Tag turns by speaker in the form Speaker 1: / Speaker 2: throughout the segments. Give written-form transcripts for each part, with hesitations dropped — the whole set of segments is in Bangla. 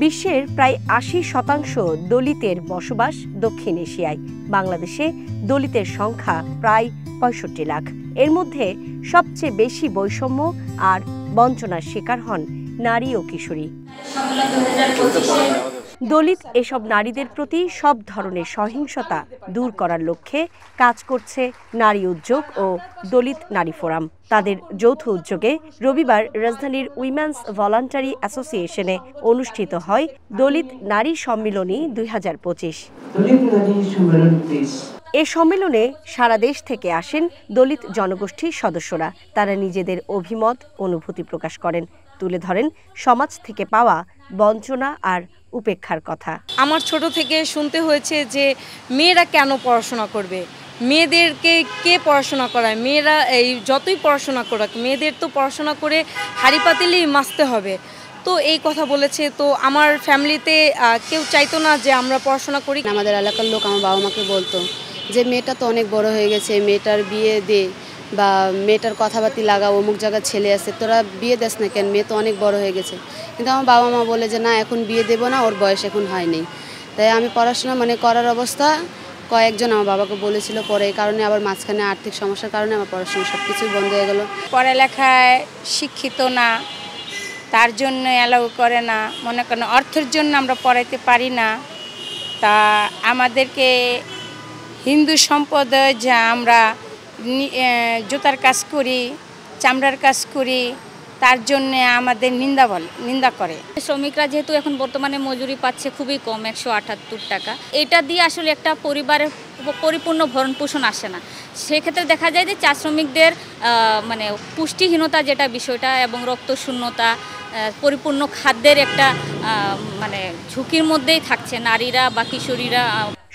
Speaker 1: বিশ্বের প্রায় ৮০% দলিতের বসবাস দক্ষিণ এশিয়ায়। বাংলাদেশে দলিতের সংখ্যা প্রায় ৬৫ লাখ। এর মধ্যে সবচেয়ে বেশি বৈষম্য আর বঞ্চনার শিকার হন নারী ও কিশোরী। দলিত এসব নারীদের প্রতি সব ধরনের সহিংসতা দূর করার লক্ষ্যে কাজ করছে নারী উদ্যোগ ও দলিত নারী ফোরাম। তাদের যৌথ উদ্যোগে রবিবার রাজধানীর উইমেন্স ভলান্টারি অ্যাসোসিয়েশনে অনুষ্ঠিত হয় দলিত নারী সম্মিলনী ২০২৫। এ সম্মেলনে সারা দেশ থেকে আসেন দলিত জনগোষ্ঠীর সদস্যরা। তারা নিজেদের অভিমত অনুভূতি প্রকাশ করেন, তুলে ধরেন সমাজ থেকে পাওয়া বঞ্চনা আর উপেক্ষার কথা।
Speaker 2: আমার ছোট থেকে শুনতে হয়েছে যে মেয়েরা কেন পড়াশোনা করবে, মেয়েদেরকে কে পড়াশোনা করায়, মেয়েরা এই যতই পড়াশোনা করুক মেয়েদের তো পড়াশোনা করে হাঁড়ি পাতিলেই মাজতে হবে। তো এই কথা বলেছে। তো আমার ফ্যামিলিতে কেউ চাইতো না যে আমরা পড়াশোনা করি।
Speaker 3: আমাদের এলাকার লোক আমার বাবা মাকে বলতো যে মেয়েটা তো অনেক বড় হয়ে গেছে, মেয়েটার বিয়ে দে, বা মেয়েটার কথাবার্তি লাগা, অমুক জায়গায় ছেলে আছে, তোরা বিয়ে দেস না কেন, মেয়ে তো অনেক বড় হয়ে গেছে। কিন্তু আমার বাবা মা বলে যে না, এখন বিয়ে দেবো না, ওর বয়স এখন হয়নি। তাই আমি পড়াশোনা করার অবস্থা কয়েকজন আমার বাবাকে বলেছিল, পরে এই কারণে আবার মাঝখানে আর্থিক সমস্যার কারণে আমার পড়াশোনা সব কিছুই বন্ধ হয়ে গেল।
Speaker 4: পড়ালেখায় শিক্ষিত না, তার জন্য অ্যালাউ করে না, মনে করেন অর্থের জন্য আমরা পড়াইতে পারি না। তা আমাদেরকে হিন্দু সম্প্রদায় যা আমরা জুতার কাজ করি, চামড়ার কাজ করি, তার জন্য আমাদের নিন্দা করে।
Speaker 5: শ্রমিকরা যেহেতু এখন বর্তমানে মজুরি পাচ্ছে খুবই কম, ১৭৮ টাকা, এটা দিয়ে আসলে একটা পরিবারের পরিপূর্ণ ভরণ পোষণ আসে না। সেক্ষেত্রে দেখা যায় যে চা শ্রমিকদের পুষ্টিহীনতা যেটা বিষয়টা এবং রক্তশূন্যতা, পরিপূর্ণ খাদ্যের একটা ঝুঁকির মধ্যেই থাকছে নারীরা বা কিশোরীরা।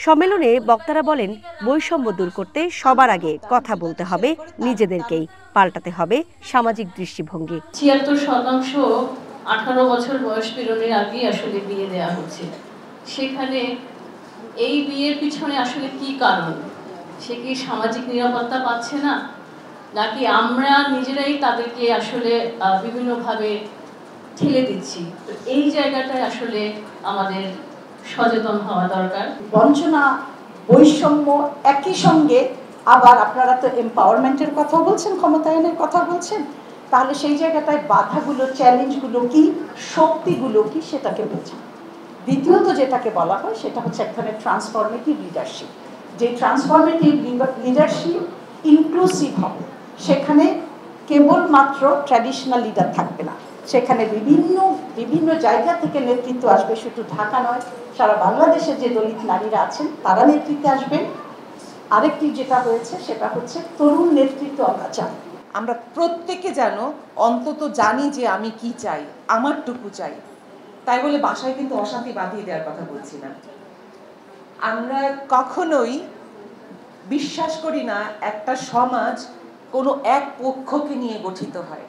Speaker 1: সম্মেলনে বক্তারা বলেন, বৈষম্য দূর করতে সবার আগে কথা বলতে হবে নিজেদেরকেই, পাল্টাতে হবে সামাজিক দৃষ্টিভঙ্গি।
Speaker 6: ৭৬% ১৮ বছর বয়স পেরোনোর আগেই আসলে বিয়ে দেওয়া হচ্ছে। সেখানে এই বিয়ের পিছনে আসলে কি কারণ? সে কি সামাজিক নিরাপত্তা পাচ্ছে না, নাকি আমরা নিজেরাই তাদেরকে আসলে বিভিন্নভাবে ঠেলে দিচ্ছি? তো এই জায়গাটায় আসলে আমাদের সচেতন হওয়া দরকার।
Speaker 7: বঞ্চনা, বৈষম্য একই সঙ্গে আবার আপনারা তো এম্পাওয়ারমেন্টের কথা বলছেন, ক্ষমতায়নের কথা বলছেন, তাহলে সেই জায়গাটায় বাধাগুলো, চ্যালেঞ্জগুলো কি, শক্তিগুলো কি, সেটাকে বোঝা। দ্বিতীয়ত যেটাকে বলা হয় সেটা হচ্ছে এক ধরনের ট্রান্সফরমেটিভ লিডারশিপ। যে ট্রান্সফরমেটিভ লিডারশিপ ইনক্লুসিভ হবে, সেখানে কেবলমাত্র ট্র্যাডিশনাল লিডার থাকবে না, সেখানে বিভিন্ন জায়গা থেকে নেতৃত্ব আসবে। শুধু ঢাকা নয়, সারা বাংলাদেশে যে দলিত নারীরা আছেন তারা নেতৃত্বে আসবেন। আরেকটি যেটা হয়েছে সেটা হচ্ছে তরুণ নেতৃত্ব আমরা চাই।
Speaker 8: আমরা প্রত্যেকে যেন অন্তত জানি যে আমি কি চাই, আমারটুকু চাই। তাই বলে বাসায় কিন্তু অশান্তি বাঁধিয়ে দেওয়ার কথা বলছি না। আমরা কখনোই বিশ্বাস করি না একটা সমাজ কোনো এক পক্ষকে নিয়ে গঠিত হয়।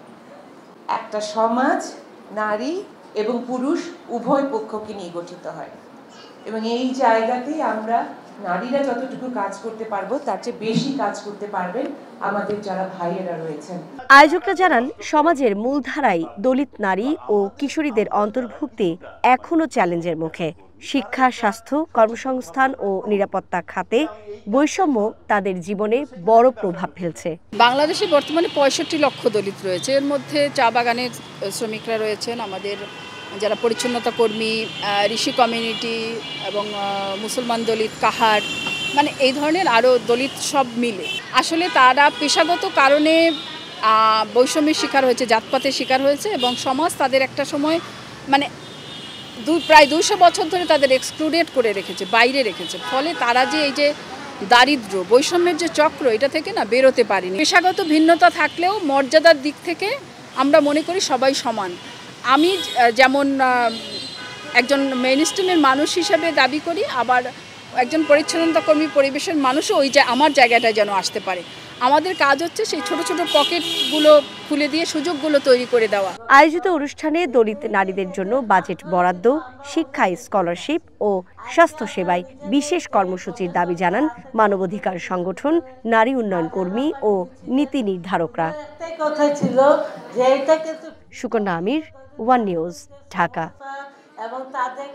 Speaker 8: একটা সমাজ নারী এবং পুরুষ উভয় পক্ষকে নিয়ে গঠিত হয়, এবং এই জায়গাতেই আমরা নারীরা যতটুকু কাজ করতে পারবো তার চেয়ে বেশি কাজ করতে পারবেন আমাদের যারা ভাইয়েরা রয়েছেন।
Speaker 1: আয়োজকরা জানান, সমাজের মূলধারায় দলিত নারী ও কিশোরীদের অন্তর্ভুক্তি এখনো চ্যালেঞ্জের মুখে। শিক্ষা, স্বাস্থ্য, কর্মসংস্থান ও নিরাপত্তা খাতে বৈষম্য তাদের জীবনে বড় প্রভাব ফেলছে।
Speaker 9: বাংলাদেশে বর্তমানে ৬৫ লক্ষ দলিত রয়েছে। এর মধ্যে চা বাগানের শ্রমিকরা রয়েছেন, আমাদের যারা পরিচ্ছন্নতা কর্মী, ঋষি কমিউনিটি এবং মুসলমান দলিত, কাহার, এই ধরনের আরও দলিত সব মিলে আসলে তারা পেশাগত কারণে বৈষম্যের শিকার হয়েছে, জাতপাতের শিকার হয়েছে, এবং সমাজ তাদের একটা সময় প্রায় ২০০ বছর ধরে তাদের এক্সক্লুডেড করে রেখেছে, বাইরে রেখেছে। ফলে তারা যে এই যে দারিদ্র্য, বৈষম্যের যে চক্র, এটা থেকে বেরোতে পারেনি। পেশাগত ভিন্নতা থাকলেও মর্যাদার দিক থেকে আমরা মনে করি সবাই সমান। আমি যেমন একজন মেইনস্ট্রিমের মানুষ হিসেবে দাবি করি, আবার একজন পরিচ্ছন্নতা কর্মী, পরিবেশের মানুষও আমার জায়গাটায় যেন আসতে পারে। আমাদের কাজ হচ্ছে সেই ছোট ছোট পকেটগুলো খুলে দিয়ে সুযোগগুলো তৈরি করে দেওয়া।
Speaker 1: আয়োজিত অনুষ্ঠানে দলিত নারীদের জন্য বাজেট বরাদ্দ, শিক্ষায় স্কলারশিপ ও স্বাস্থ্যসেবায় বিশেষ কর্মসূচির দাবি জানান মানবাধিকার সংগঠন, নারী উন্নয়ন কর্মী ও নীতি নির্ধারকরা। সুকন্যা আমির, ওয়ান নিউজ, ঢাকা।
Speaker 10: এবং তাদের